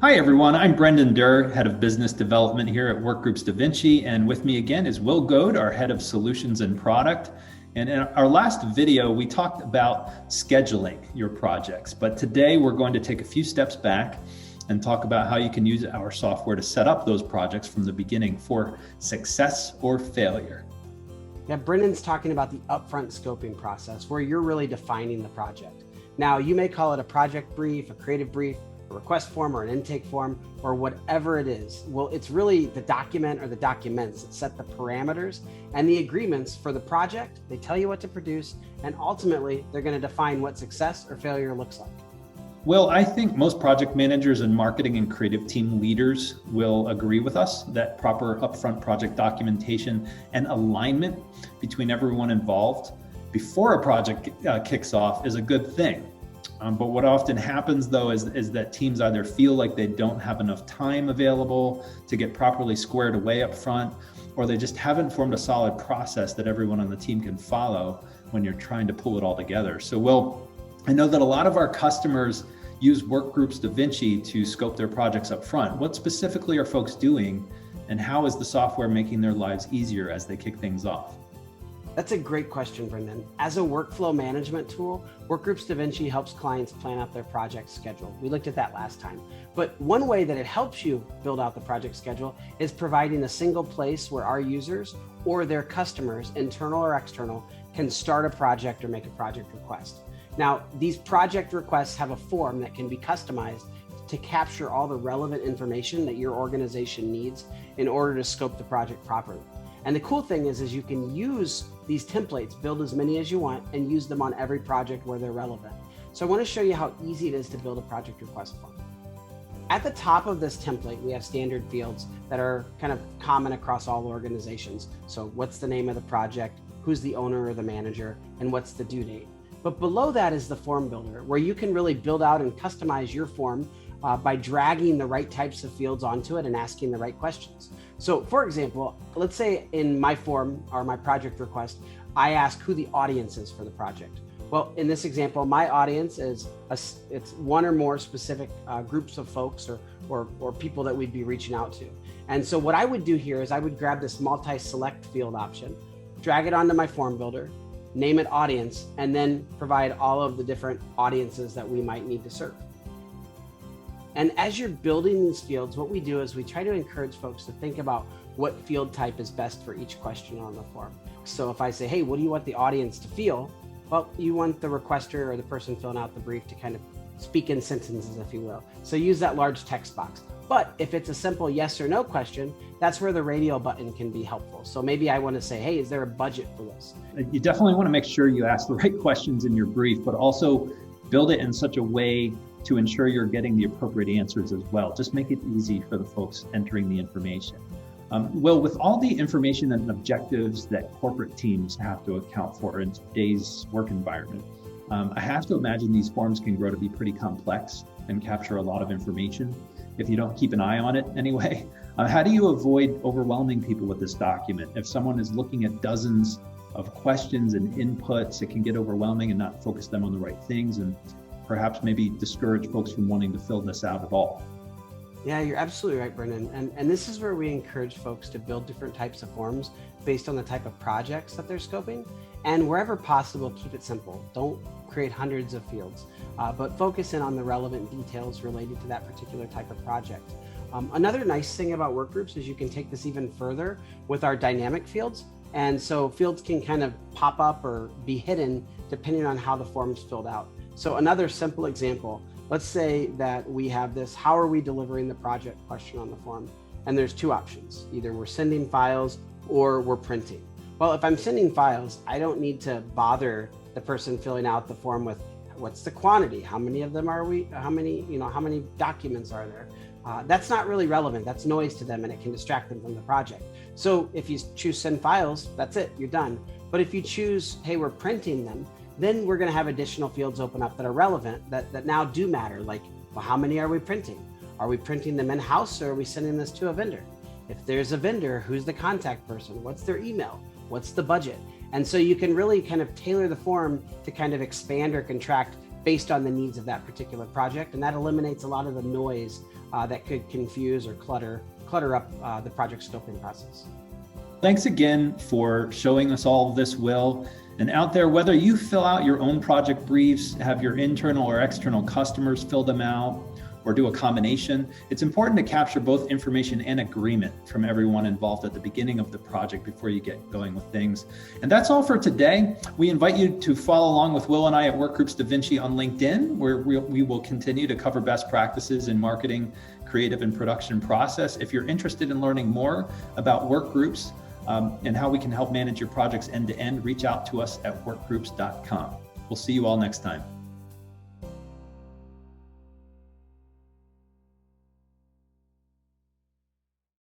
Hi, everyone. I'm Brendan Durr, Head of Business Development here at Workgroups DaVinci. And with me again is Will Goad, our Head of Solutions and Product. And in our last video, we talked about scheduling your projects. But today we're going to take a few steps back and talk about how you can use our software to set up those projects from the beginning for success or failure. Yeah, Brendan's talking about the upfront scoping process where you're really defining the project. Now, you may call it a project brief, a creative brief, a request form or an intake form, or whatever it is. Well, it's really the document or the documents that set the parameters and the agreements for the project. They tell you what to produce, and ultimately they're going to define what success or failure looks like. Well, I think most project managers and marketing and creative team leaders will agree with us that proper upfront project documentation and alignment between everyone involved before a project kicks off is a good thing. But what often happens though is that teams either feel like they don't have enough time available to get properly squared away up front, or they just haven't formed a solid process that everyone on the team can follow when you're trying to pull it all together. So Will, I know that a lot of our customers use Workgroups DaVinci to scope their projects up front. What specifically are folks doing, and how is the software making their lives easier as they kick things off? That's a great question, Brendan. As a workflow management tool, Workgroups DaVinci helps clients plan out their project schedule. We looked at that last time. But one way that it helps you build out the project schedule is providing a single place where our users or their customers, internal or external, can start a project or make a project request. Now, these project requests have a form that can be customized to capture all the relevant information that your organization needs in order to scope the project properly. And the cool thing is you can use these templates, build as many as you want, and use them on every project where they're relevant. So I want to show you how easy it is to build a project request form. At the top of this template, we have standard fields that are kind of common across all organizations. So what's the name of the project, who's the owner or the manager, and what's the due date. But below that is the form builder, where you can really build out and customize your form by dragging the right types of fields onto it and asking the right questions. So for example, let's say in my form or my project request, I ask who the audience is for the project. Well, in this example, my audience is it's one or more specific groups of folks or people that we'd be reaching out to. And so what I would do here is I would grab this multi-select field option, drag it onto my form builder, name it audience, and then provide all of the different audiences that we might need to serve. And as you're building these fields, what we do is we try to encourage folks to think about what field type is best for each question on the form. So if I say, hey, what do you want the audience to feel? Well, you want the requester or the person filling out the brief to kind of speak in sentences, if you will. So use that large text box. But if it's a simple yes or no question, that's where the radio button can be helpful. So maybe I want to say, hey, is there a budget for this? You definitely want to make sure you ask the right questions in your brief, but also build it in such a way to ensure you're getting the appropriate answers as well. Just make it easy for the folks entering the information. Will, with all the information and objectives that corporate teams have to account for in today's work environment, I have to imagine these forms can grow to be pretty complex and capture a lot of information if you don't keep an eye on it anyway. How do you avoid overwhelming people with this document? If someone is looking at dozens of questions and inputs, it can get overwhelming and not focus them on the right things, and perhaps maybe discourage folks from wanting to fill this out at all. Yeah, you're absolutely right, Brendan. And this is where we encourage folks to build different types of forms based on the type of projects that they're scoping. And wherever possible, keep it simple. Don't create hundreds of fields, but focus in on the relevant details related to that particular type of project. Another nice thing about Workgroups is you can take this even further with our dynamic fields. And so fields can kind of pop up or be hidden depending on how the form's filled out. So another simple example, let's say that we have this, how are we delivering the project question on the form? And there's two options. Either we're sending files or we're printing. Well, if I'm sending files, I don't need to bother the person filling out the form with what's the quantity? How many of them are we? How many documents are there? That's not really relevant. That's noise to them and it can distract them from the project. So if you choose send files, that's it, you're done. But if you choose, hey, we're printing them, then we're going to have additional fields open up that are relevant that now do matter. Like, well, how many are we printing? Are we printing them in-house or are we sending this to a vendor? If there's a vendor, who's the contact person? What's their email? What's the budget? And so you can really kind of tailor the form to kind of expand or contract based on the needs of that particular project. And that eliminates a lot of the noise that could confuse or clutter up the project scoping process. Thanks again for showing us all of this, Will. And out there, whether you fill out your own project briefs, have your internal or external customers fill them out, or do a combination, it's important to capture both information and agreement from everyone involved at the beginning of the project before you get going with things. And that's all for today. We invite you to follow along with Will and I at Workgroups DaVinci on LinkedIn, where we will continue to cover best practices in marketing, creative, and production process. If you're interested in learning more about Workgroups and how we can help manage your projects end to end, reach out to us at workgroups.com. We'll see you all next time.